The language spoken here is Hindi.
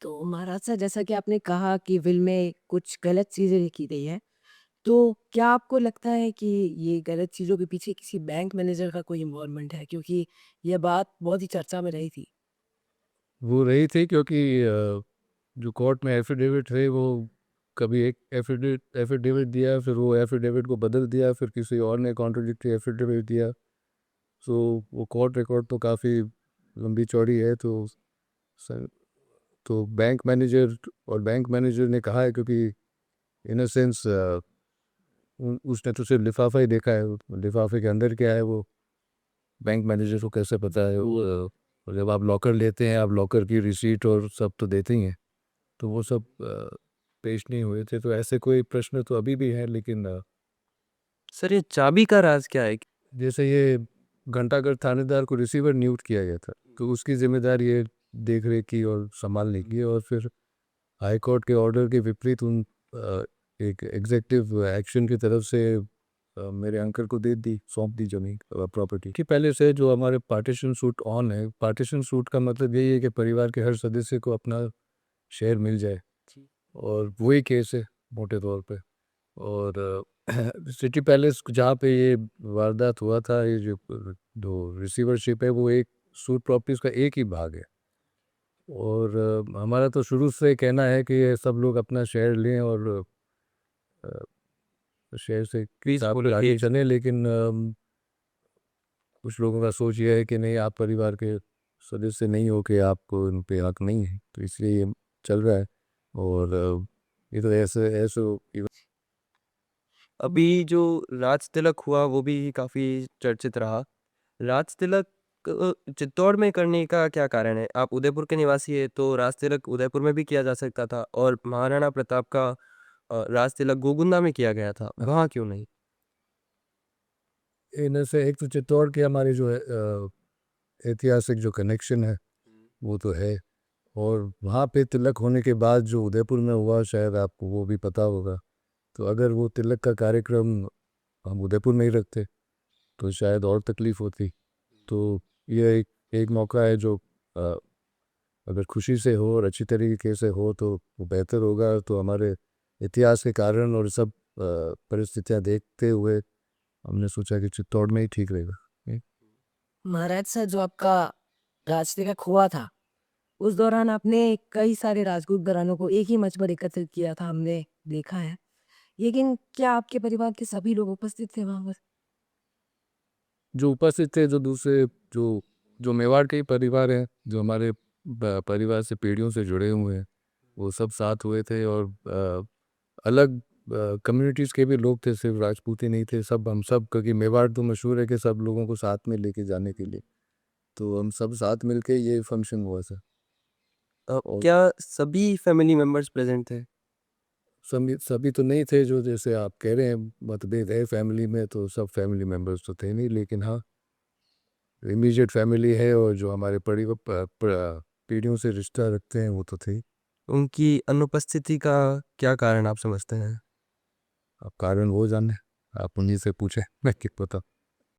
तो महाराज साहब जैसा कि आपने कहा कि विल में कुछ गलत चीज़ें लिखी गई हैं, तो क्या आपको लगता है कि ये गलत चीज़ों के पीछे किसी बैंक मैनेजर का कोई इन्वॉल्वमेंट है? क्योंकि ये बात बहुत ही चर्चा में रही थी। वो रही थी क्योंकि जो कोर्ट में एफिडेविट थे वो कभी एक एफिडेविट दिया, फिर वो एफिडेविट को बदल दिया, फिर किसी और ने कॉन्ट्रडिक्टरी एफिडेविट दिया। सो वो कोर्ट रिकॉर्ड तो काफ़ी लंबी चौड़ी है। स- तो बैंक मैनेजर ने कहा है, क्योंकि इन अ सेंस उसने तो सिर्फ लिफाफा ही देखा है, लिफाफे के अंदर क्या है वो बैंक मैनेजर को कैसे पता है। और जब आप लॉकर लेते हैं, आप लॉकर की रिसीट और सब तो देते ही हैं, तो वो सब पेश नहीं हुए थे। तो ऐसे कोई प्रश्न तो अभी भी है, लेकिन सर, ये चाबी का राज क्या है? जैसे ये घंटाघर थानेदार को रिसीवर नियुक्त किया गया था, तो उसकी जिम्मेदारी ये देख रेख की और संभालने की, और फिर हाई कोर्ट के ऑर्डर के विपरीत एक एग्जेक्टिव एक्शन की तरफ से मेरे अंकल को दे दी, सौंप दी जमीन, प्रॉपर्टी कि पहले से जो हमारे पार्टीशन सूट ऑन है। पार्टीशन सूट का मतलब यही है कि परिवार के हर सदस्य को अपना शेयर मिल जाए, और वही केस है मोटे तौर पे। और सिटी पैलेस जहाँ पे ये वारदात हुआ था, ये जो रिसीवरशिप है, वो एक सूट प्रॉपर्टीज का एक ही भाग है। और हमारा तो शुरू से कहना है कि ये सब लोग अपना शेयर लें और शेयर से प्लीज हिसाब बोलो से आगे प्लीज। चलें। लेकिन कुछ लोगों का सोच ये है कि नहीं, आप परिवार के सदस्य नहीं हो, कि आपको इन पे हक नहीं है, तो इसलिए ये चल रहा है। और ये तो ऐसे ऐसे अभी जो राज तिलक हुआ वो भी काफी चर्चित रहा। राज तिलक चित्तौड़ में करने का क्या कारण है? आप उदयपुर के निवासी है, तो राज तिलक उदयपुर में भी किया जा सकता था, और महाराणा प्रताप का राज तिलक गोगुंदा में किया गया था, वहाँ क्यों नहीं? इनमें से एक तो चित्तौड़ के हमारे जो है ऐतिहासिक जो कनेक्शन है वो तो है। और वहाँ पे तिलक होने के बाद जो उदयपुर में हुआ, शायद आपको वो भी पता होगा। तो अगर वो तिलक का कार्यक्रम हम उदयपुर में ही रखते, तो शायद और तकलीफ होती। तो ये एक मौका है जो अ, अगर खुशी से हो और अच्छी तरीके से हो तो वो बेहतर होगा। तो हमारे इतिहास के कारण और सब परिस्थितियाँ देखते हुए हमने सोचा कि चित्तौड़ में ही ठीक रहेगा। महाराज साहब जो आपका राजतिलक हुआ था, उस दौरान आपने कई सारे राजपूत घरानों को एक ही मंच पर एकत्रित किया था, हमने देखा है। लेकिन क्या आपके परिवार के सभी लोग उपस्थित थे वहाँ पर? जो उपस्थित थे, जो दूसरे जो जो मेवाड़ के ही परिवार हैं, जो हमारे परिवार से पीढ़ियों से जुड़े हुए हैं, वो सब साथ हुए थे। और अलग कम्युनिटीज़ के भी लोग थे, सिर्फ राजपूत ही नहीं थे। सब हम सब, क्योंकि मेवाड़ तो मशहूर है कि सब लोगों को साथ में लेके जाने के लिए, तो हम सब साथ मिलके ये फंक्शन हुआ था। और क्या सभी फैमिली मेंबर्स प्रेजेंट थे? सभी सभी तो नहीं थे, जो जैसे आप कह रहे हैं मतभेद है फैमिली में, तो सब फैमिली मेम्बर्स तो थे नहीं, लेकिन हाँ इमीडिएट फैमिली है, और जो हमारे पीढ़ियों से रिश्ता रखते हैं वो तो थे ही। उनकी अनुपस्थिति का क्या कारण आप समझते हैं? अब कारण वो जाने, आप उन्हीं से पूछे, मैं क्या पता।